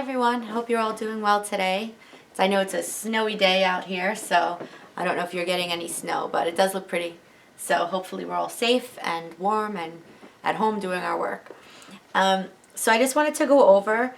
everyone. I hope you're all doing well today. I know it's a snowy day out here, so I don't know if you're getting any snow, but it does look pretty. So hopefully we're all safe and warm and at home doing our work. So I just wanted to go over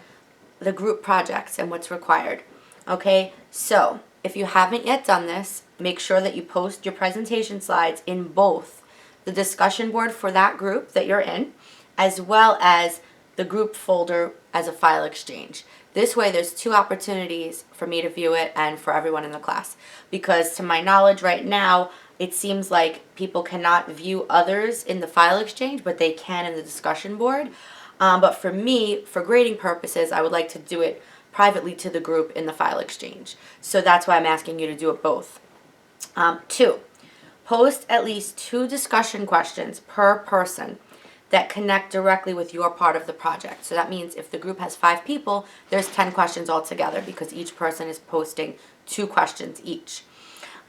the group projects and what's required. Okay, so if you haven't yet done this, make sure that you post your presentation slides in both the discussion board for that group that you're in, as well as the group folder as a file exchange. This way there's two opportunities for me to view it and for everyone in the class. Because to my knowledge right now, it seems like people cannot view others in the file exchange, but they can in the discussion board. But for me, for grading purposes, I would like to do it privately to the group in the file exchange. So that's why I'm asking you to do it both. 2, post at least 2 discussion questions per person that connect directly with your part of the project. So that means if the group has 5 people, there's 10 questions altogether because each person is posting 2 questions each.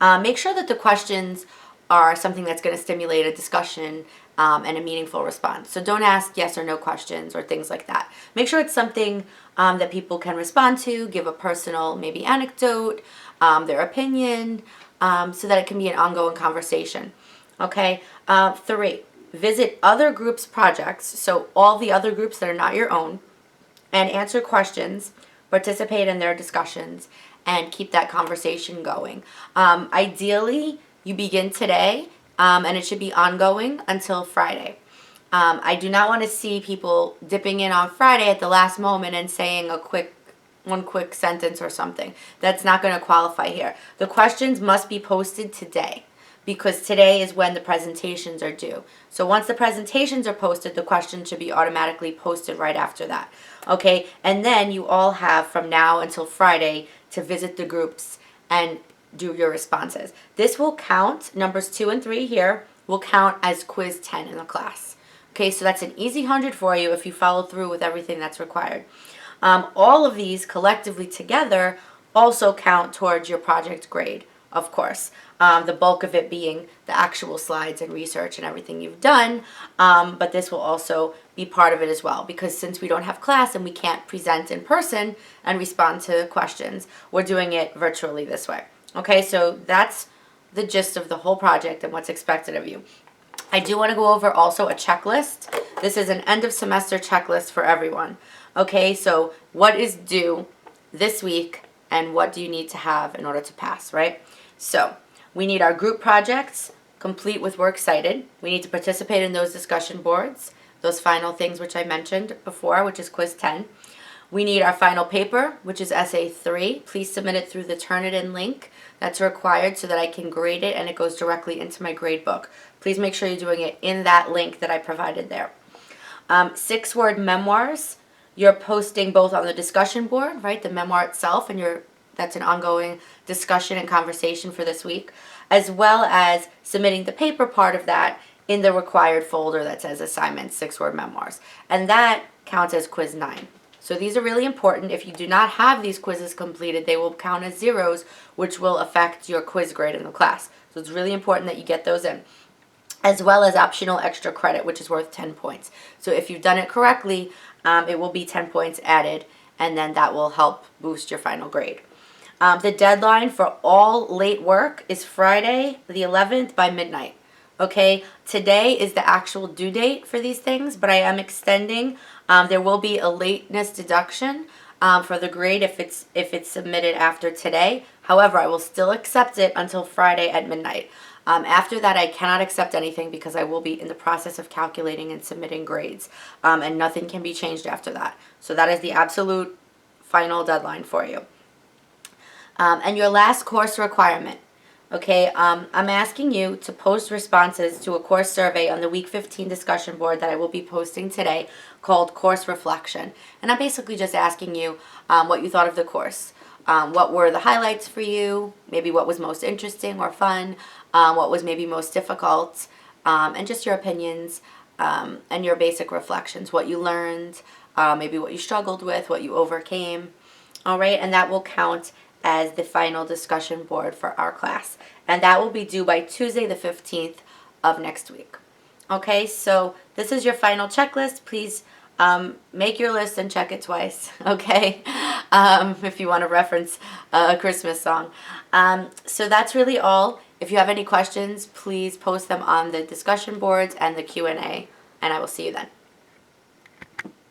Make sure that the questions are something that's going to stimulate a discussion and a meaningful response. So don't ask yes or no questions or things like that. Make sure it's something that people can respond to, give a personal maybe anecdote, their opinion, so that it can be an ongoing conversation. Okay. 3, visit other groups' projects, so all the other groups that are not your own, and answer questions, participate in their discussions, and keep that conversation going. Ideally, you begin today, and it should be ongoing until Friday. I do not want to see people dipping in on Friday at the last moment and saying one quick sentence or something. That's not going to qualify here. The questions must be posted today, because today is when the presentations are due. So once the presentations are posted, the questions should be automatically posted right after that. Okay, and then you all have from now until Friday to visit the groups and do your responses. This will count, numbers 2 and 3 here, will count as quiz 10 in the class. Okay, so that's an easy 100 for you if you follow through with everything that's required. All of these collectively together also count towards your project grade, of course. The bulk of it being the actual slides and research and everything you've done, but this will also be part of it as well, because since we don't have class and we can't present in person and respond to questions, we're doing it virtually this way. Okay, so that's the gist of the whole project and what's expected of you. I do want to go over also a checklist. This is an end of semester checklist for everyone. Okay, so what is due this week and what do you need to have in order to pass, right? So we need our group projects complete with Works Cited. We need to participate in those discussion boards, those final things which I mentioned before, which is quiz 10. We need our final paper, which is essay 3. Please submit it through the Turnitin link. That's required so that I can grade it and it goes directly into my grade book. Please make sure you're doing it in that link that I provided there. 6-word memoirs. You're posting both on the discussion board, right, the memoir itself, and that's an ongoing discussion and conversation for this week, as well as submitting the paper part of that in the required folder that says assignments, 6-word memoirs. And that counts as quiz 9. So these are really important. If you do not have these quizzes completed, they will count as zeros, which will affect your quiz grade in the class. So it's really important that you get those in, as well as optional extra credit, which is worth 10 points. So if you've done it correctly, it will be 10 points added, and then that will help boost your final grade. The deadline for all late work is Friday the 11th by midnight. Okay, today is the actual due date for these things, but I am extending. There will be a lateness deduction for the grade if it's submitted after today. However, I will still accept it until Friday at midnight. After that, I cannot accept anything because I will be in the process of calculating and submitting grades, and nothing can be changed after that. So that is the absolute final deadline for you. And your last course requirement. Okay, I'm asking you to post responses to a course survey on the week 15 discussion board that I will be posting today called Course Reflection. And I'm basically just asking you what you thought of the course. What were the highlights for you? Maybe what was most interesting or fun? What was maybe most difficult? And just your opinions and your basic reflections. What you learned, maybe what you struggled with, what you overcame. All right, and that will count as the final discussion board for our class. And that will be due by Tuesday the 15th of next week. Okay, so this is your final checklist. Please make your list and check it twice, okay? If you want to reference a Christmas song. So that's really all. If you have any questions, please post them on the discussion boards and the Q&A, and I will see you then.